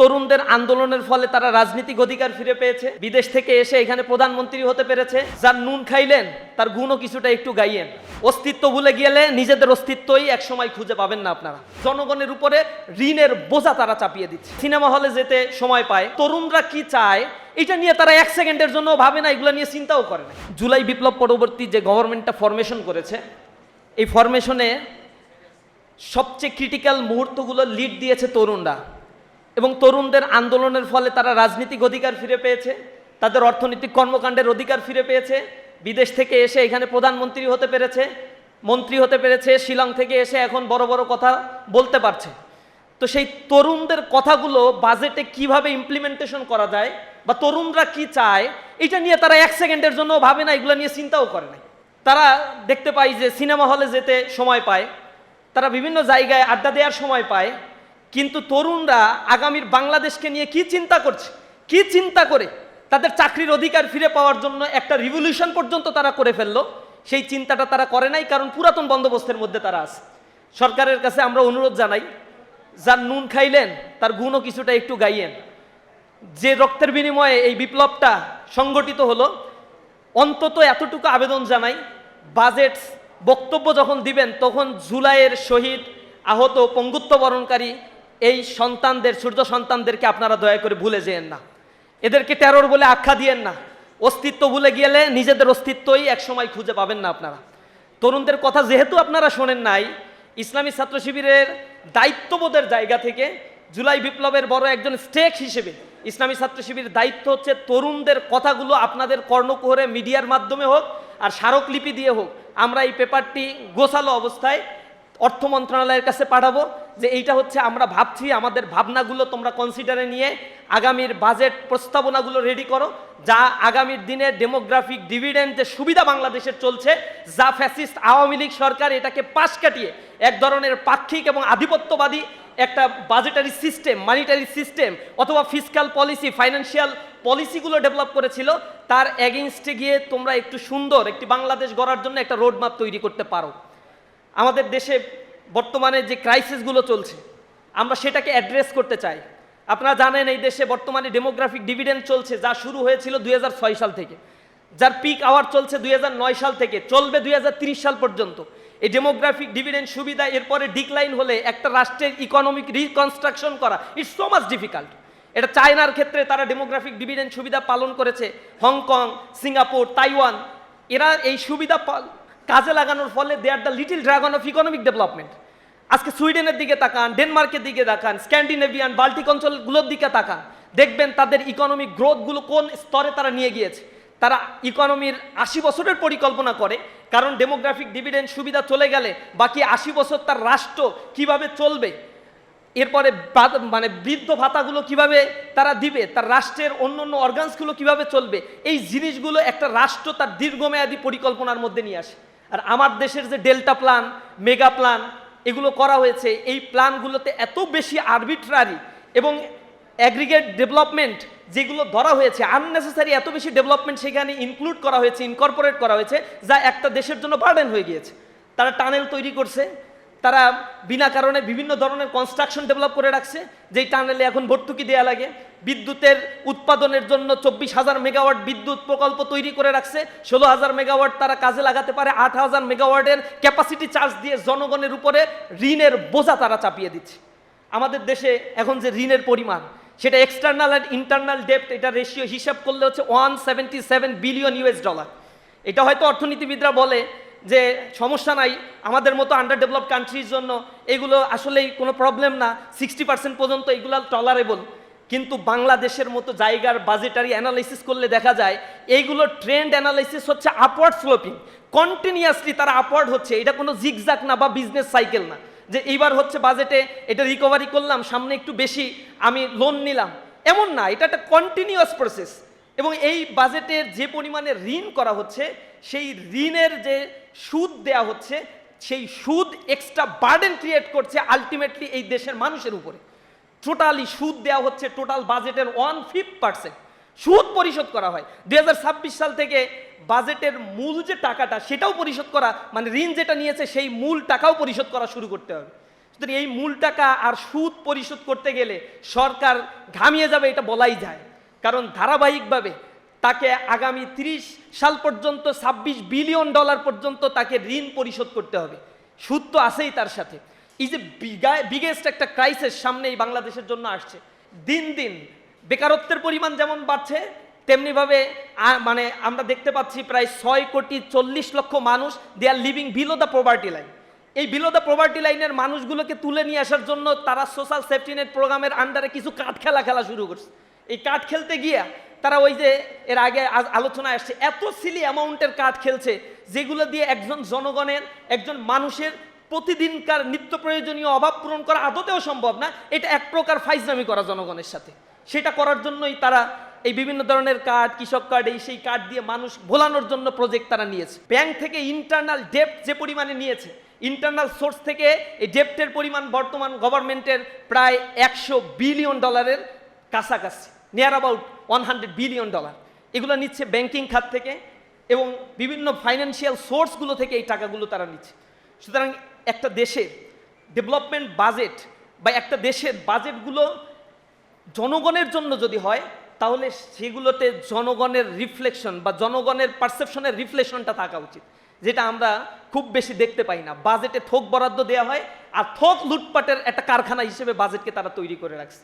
তরুণদের আন্দোলনের ফলে তারা রাজনৈতিক অধিকার ফিরে পেয়েছে, বিদেশ থেকে এসে এখানে প্রধানমন্ত্রী হতে পেরেছে। যার নুন খাইলেন তার গুণও কিছুটা একটু গাইয়েন। অস্তিত্ব ভুলে গেলে নিজেদের অস্তিত্বই একসময় খুঁজে পাবেন না আপনারা। জনগণের উপরে ঋণের বোঝা তারা চাপিয়ে দিচ্ছে। সিনেমা হলে যেতে সময় পায়, তরুণরা কি চায় এটা নিয়ে তারা এক সেকেন্ডের জন্য ভাবে না, এগুলো নিয়ে চিন্তাও করে না। জুলাই বিপ্লব পরবর্তী যে গভর্নমেন্টটা ফরমেশন করেছে, এই ফরমেশনে সবচেয়ে ক্রিটিক্যাল মুহূর্তগুলো লিড দিয়েছে তরুণরা, এবং তরুণদের আন্দোলনের ফলে তারা রাজনৈতিক অধিকার ফিরে পেয়েছে, তাদের অর্থনৈতিক কর্মকাণ্ডের অধিকার ফিরে পেয়েছে, বিদেশ থেকে এসে এখানে প্রধানমন্ত্রী হতে পেরেছে, মন্ত্রী হতে পেরেছে, শিলং থেকে এসে এখন বড় বড় কথা বলতে পারছে। তো সেই তরুণদের কথাগুলো বাজেটে কিভাবে ইমপ্লিমেন্টেশন করা যায় বা তরুণরা কি চায় এটা নিয়ে তারা এক সেকেন্ডের জন্য ভাবে না, এগুলো নিয়ে চিন্তাও করে না। তারা দেখতে পায় যে সিনেমা হলে যেতে সময় পায়, তারা বিভিন্ন জায়গায় আড্ডা দেওয়ার সময় পায়, কিন্তু তরুণরা আগামীর বাংলাদেশকে নিয়ে কি চিন্তা করছে, কি চিন্তা করে তাদের চাকরির অধিকার ফিরে পাওয়ার জন্য একটা রিভলিউশন পর্যন্ত তারা করে ফেললো, সেই চিন্তাটা তারা করে নাই, কারণ পুরাতন বন্দোবস্তের মধ্যে তারা আছে। সরকারের কাছে আমরা অনুরোধ জানাই, যার নুন খাইলেন তার গুণও কিছুটা একটু গাইয়েন। যে রক্তের বিনিময়ে এই বিপ্লবটা সংগঠিত হলো, অন্তত এতটুকু আবেদন জানাই, বাজেট বক্তব্য যখন দিবেন তখন জুলাইয়ের শহীদ, আহত, পঙ্গুত্ব বরণকারী এই সন্তানদের, সূর্য সন্তানদেরকে আপনারা দয়া করে ভুলে যেয়েন না, এদেরকে টেরর বলে আখ্যা দিয়েন না। অস্তিত্ব ভুলে গেলে নিজেদের অস্তিত্বই একসময় খুঁজে পাবেন না আপনারা। তরুণদের কথা যেহেতু আপনারা শোনেন নাই, ইসলামী ছাত্র শিবিরের দায়িত্ববোধের জায়গা থেকে জুলাই বিপ্লবের বড় একজন স্টেক হিসেবে ইসলামী ছাত্র শিবিরের দায়িত্ব হচ্ছে তরুণদের কথাগুলো আপনাদের কর্ণকুহরে মিডিয়ার মাধ্যমে হোক আর স্মারকলিপি দিয়ে হোক, আমরা এই পেপারটি গোছালো অবস্থায় অর্থ মন্ত্রণালয়ের কাছে পাঠাবো, যে এইটা হচ্ছে আমরা ভাবছি, আমাদের ভাবনাগুলো তোমরা কনসিডারে নিয়ে আগামীর বাজেট প্রস্তাবনাগুলো রেডি করো, যা আগামীর দিনে ডেমোগ্রাফিক ডিভিডেন্ড যে সুবিধা বাংলাদেশের চলছে, যা ফ্যাসিস্ট আওয়ামী লীগ সরকার এটাকে পাশ কাটিয়ে এক ধরনের পাক্ষিক এবং আধিপত্যবাদী একটা বাজেটারি সিস্টেম, মানিটারি সিস্টেম অথবা ফিসক্যাল পলিসি, ফাইন্যান্সিয়াল পলিসিগুলো ডেভেলপ করেছিল, তার এগেইনস্টে গিয়ে তোমরা একটু সুন্দর একটি বাংলাদেশ গড়ার জন্য একটা রোডম্যাপ তৈরি করতে পারো। আমাদের দেশে বর্তমানে যে ক্রাইসিসগুলো চলছে আমরা সেটাকে অ্যাড্রেস করতে চাই। আপনারা জানেন এই দেশে বর্তমানে ডেমোগ্রাফিক ডিভিডেন্ড চলছে, যা শুরু হয়েছিল 2006 সাল থেকে, যার পিক আওয়ার চলছে 2009 সাল থেকে, চলবে 2030 সাল পর্যন্ত। এই ডেমোগ্রাফিক ডিভিডেন্ড সুবিধা এরপরে ডিক্লাইন হলে একটা রাষ্ট্রের ইকোনমিক রিকনস্ট্রাকশন করা ইটস সো মাচ ডিফিকাল্ট। এটা চায়নার ক্ষেত্রে তারা ডেমোগ্রাফিক ডিভিডেন্ড সুবিধা পালন করেছে, হংকং, সিঙ্গাপুর, তাইওয়ান, এরা এই সুবিধা কাজে লাগানোর ফলে they are the little dragon of economic development. আজকে সুইডেনের দিকে তাকান, ডেনমার্কের দিকে তাকান, স্ক্যান্ডিনেভিয়ান, বাল্টিক অঞ্চলগুলোর দিকে তাকান, দেখবেন তাদের ইকোনমিক গ্রোথগুলো কোন স্তরে তারা নিয়ে গিয়েছে। তারা ইকোনমির 80 বছরের পরিকল্পনা করে, কারণ ডেমোগ্রাফিক ডিভিডেন্ড সুবিধা চলে গেলে বাকি 80 বছর তার রাষ্ট্র কিভাবে চলবে, এরপরে মানে বৃদ্ধ ভাতাগুলো কিভাবে তারা দিবে, তার রাষ্ট্রের অন্য অন্য অর্গানসগুলো কিভাবে চলবে, এই জিনিসগুলো একটা রাষ্ট্র তার দীর্ঘমেয়াদী পরিকল্পনার মধ্যে নিয়ে আসে। আর আমার দেশের যে ডেল্টা প্ল্যান, মেগা প্ল্যান এগুলো করা হয়েছে, এই প্ল্যানগুলোতে এত বেশি আরবিট্রারি এবং অ্যাগ্রিগেট ডেভেলপমেন্ট যেগুলো ধরা হয়েছে, আননেসেসারি এত বেশি ডেভেলপমেন্ট সেখানে ইনক্লুড করা হয়েছে, ইনকর্পোরেট করা হয়েছে, যা একটা দেশের জন্য বার্ডেন হয়ে গিয়েছে। তারা টানেল তৈরি করছে, তারা বিনা কারণে বিভিন্ন ধরনের কনস্ট্রাকশন ডেভেলপ করে রাখছে, যেই টানেলে এখন ভর্তুকি দেওয়া লাগে। বিদ্যুতের উৎপাদনের জন্য 24,000 মেগাওয়াট বিদ্যুৎ প্রকল্প তৈরি করে রাখছে, 16,000 মেগাওয়াট তারা কাজে লাগাতে পারে, 8,000 মেগাওয়াটের ক্যাপাসিটি চার্জ দিয়ে জনগণের উপরে ঋণের বোঝা তারা চাপিয়ে দিচ্ছে। আমাদের দেশে এখন যে ঋণের পরিমাণ, সেটা এক্সটার্নাল অ্যান্ড ইন্টারনাল ডেপ্ট, এটা রেশিও হিসাব করলে হচ্ছে $177 বিলিয়ন। এটা হয়তো অর্থনীতিবিদরা বলে যে সমস্যা নাই, আমাদের মতো আন্ডার ডেভেলপ কান্ট্রির জন্য এগুলো আসলেই কোনো প্রবলেম না, 60% পর্যন্ত এগুলো টলারেবল। কিন্তু বাংলাদেশের মতো জায়গার বাজেটারি অ্যানালাইসিস করলে দেখা যায় এইগুলো ট্রেন্ড অ্যানালাইসিস হচ্ছে আপওয়ার্ড স্লোপিং, কন্টিনিউয়াসলি তারা আপওয়ার্ড হচ্ছে। এটা কোনো জিগজাক না বা বিজনেস সাইকেল না, যে এইবার হচ্ছে বাজেটে এটা রিকভারি করলাম, সামনে একটু বেশি আমি লোন নিলাম, এমন না, এটা একটা কন্টিনিউয়াস প্রসেস। এবং এই বাজেটের যে পরিমাণে ঋণ করা হচ্ছে, সেই ঋণের যে সুদ দেয়া হচ্ছে, সেই সুদ এক্সট্রা বার্ডেন ক্রিয়েট করছে আলটিমেটলি এই দেশের মানুষের উপরে। টোটালি সুদ দেওয়া হচ্ছে, টোটাল বাজেটের 1/5% সুদ পরিশোধ করা হয়। 2026 সাল থেকে বাজেটের মূল যে টাকাটা সেটাও পরিশোধ করা, মানে ঋণ যেটা নিয়েছে সেই মূল টাকাও পরিশোধ করা শুরু করতে হবে। সুতরাং এই মূল টাকা আর সুদ পরিশোধ করতে গেলে সরকার ঘামিয়ে যাবে, এটা বলাই যায়। কারণ ধারাবাহিকভাবে তাকে আগামী 30 সাল পর্যন্ত $26 বিলিয়ন পর্যন্ত তাকে ঋণ পরিশোধ করতে হবে। সুদ তো আছেই তার সাথে। এই যে বিগেস্ট একটা ক্রাইসিস সামনে এই বাংলাদেশের জন্য আসছে, দিন দিন বেকারত্বের পরিমাণ যেমন বাড়ছে, তেমনিভাবে মানে আমরা দেখতে পাচ্ছি প্রায় 6,40,00,000 মানুষ they are living below the poverty line. এই বিলো দ্য পভার্টি লাইনের মানুষগুলোকে তুলে নিয়ে আসার জন্য তারা সোশ্যাল সেফটি নেট প্রোগ্রামের আন্ডারে কিছু কাঠ খেলা শুরু করছে। এই কাঠ খেলতে গিয়া তারা ওই যে এর আগে আলোচনায় আসছে, এত সিলি অ্যামাউন্টের কাঠ খেলছে যেগুলো দিয়ে একজন জনগণের, একজন মানুষের প্রতিদিনকার নিত্য প্রয়োজনীয় অভাব পূরণ করা আদতেও সম্ভব না। এটা এক প্রকার ফাইজলামি করা জনগণের সাথে। সেটা করার জন্যই তারা এই বিভিন্ন ধরনের কার্ড, কৃষক কার্ড, এই সেই কার্ড দিয়ে মানুষ ভোলানোর জন্য প্রজেক্ট তারা নিয়েছে। ব্যাংক থেকে ইন্টারনাল ডেপ্ট যে পরিমাণে নিয়েছে, ইন্টারনাল সোর্স থেকে এই ডেপ্টের পরিমাণ বর্তমান গভর্নমেন্টের প্রায় $100 বিলিয়ন কাছাকাছি, নিয়ার অ্যাবাউট $100 বিলিয়ন। এগুলো নিচ্ছে ব্যাংকিং খাত থেকে এবং বিভিন্ন ফাইন্যান্সিয়াল সোর্সগুলো থেকে এই টাকাগুলো তারা নিচ্ছে। সুতরাং একটা দেশের ডেভেলপমেন্ট বাজেট বা একটা দেশের বাজেটগুলো জনগণের জন্য যদি হয়, তাহলে সেগুলোতে জনগণের রিফ্লেকশন বা জনগণের পারসেপশনের রিফ্লেকশনটা থাকা উচিত, যেটা আমরা খুব বেশি দেখতে পাই না। বাজেটে থোক বরাদ্দ দেওয়া হয় আর থোক লুটপাটের একটা কারখানা হিসেবে বাজেটকে তারা তৈরি করে রাখছে।